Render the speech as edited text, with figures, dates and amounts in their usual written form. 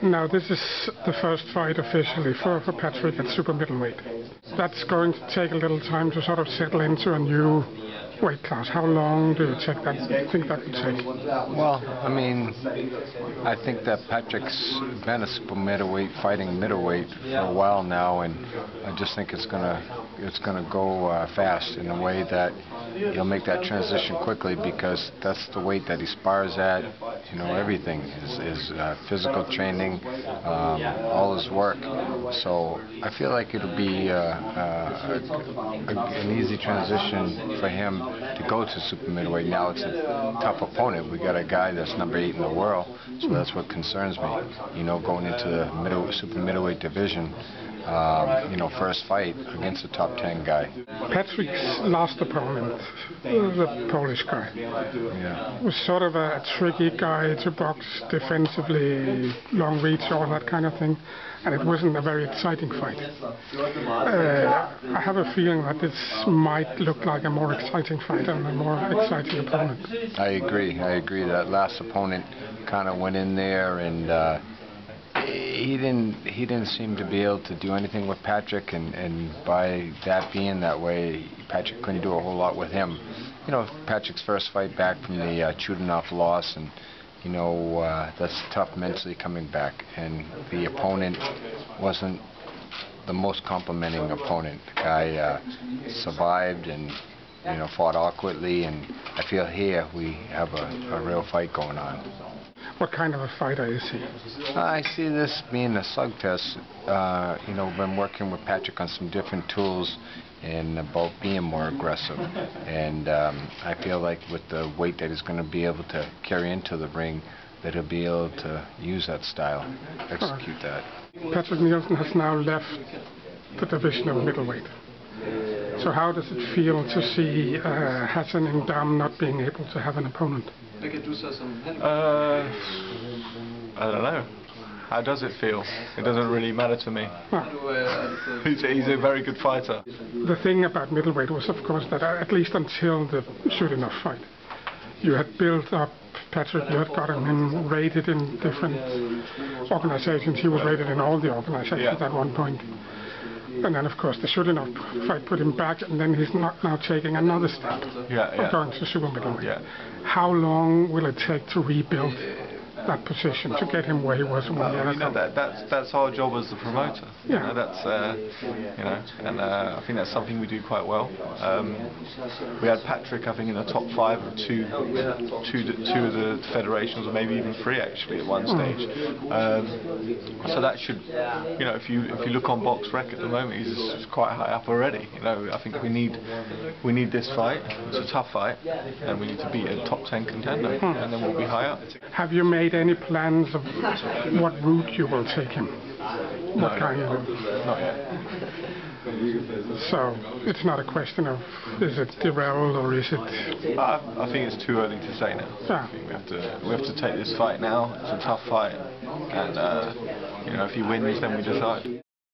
Now, this is the first fight officially for Patrick at super middleweight. That's going to take a little time to sort of settle into a new weight class. How long do you think that would take? Well, I mean, I think that Patrick's been a super middleweight, fighting middleweight for a while now, and I just think it's gonna go fast in a way that he'll make that transition quickly, because that's the weight that he spars at. You know, everything is physical training, all his work. So I feel like it'll be an easy transition for him to go to super middleweight. Now it's a tough opponent. We got a guy that's number 8 in the world, so that's what concerns me. You know, going into the super middleweight division. You know, first fight against a top 10 guy. Patrick's last opponent, the Polish guy, was sort of a tricky guy to box defensively, long reach, all that kind of thing, and it wasn't a very exciting fight. I have a feeling that this might look like a more exciting fight and a more exciting opponent. I agree. That last opponent kind of went in there and he didn't seem to be able to do anything with Patrick, and by that being that way, Patrick couldn't do a whole lot with him. You know, Patrick's first fight back from the Chutinov loss, and you know, that's tough mentally coming back, and the opponent wasn't the most complimenting opponent. The guy survived and, you know, fought awkwardly, and I feel here we have a real fight going on. What kind of a fighter is he? I see this being a slugfest. You know, been working with Patrick on some different tools and about being more aggressive. And I feel like with the weight that he's going to be able to carry into the ring, that he'll be able to use that style, execute that. Patrick Nielsen has now left the division of middleweight. So how does it feel to see Hassan and Dam not being able to have an opponent? I don't know. How does it feel? It doesn't really matter to me. He's a very good fighter. The thing about middleweight was, of course, that at least until the Chutinov fight, you had built up Patrick, you had gotten him rated in different organizations. He was rated in all the organizations at one point. And then, of course, the Chutinov fight put him back, and then he's not now taking another step of going to super middleweight. How long will it take to rebuild that position, to get him where he was when he had that's our job as the promoter. Yeah. You know, that's you know, and I think that's something we do quite well. We had Patrick, I think, in the top 5 of two of the federations, or maybe even 3 actually at one stage. So that should, you know, if you look on Box Rec at the moment, he's quite high up already. You know, I think we need this fight. It's a tough fight, and we need to beat a top 10 contender, and then we'll be high up. Have you made any plans of what route you will take him? What kind of? Not yet. So it's not a question of is it derailed or is it? I think it's too early to say now. I think we have to take this fight now. It's a tough fight, and you know, if he wins, then we decide.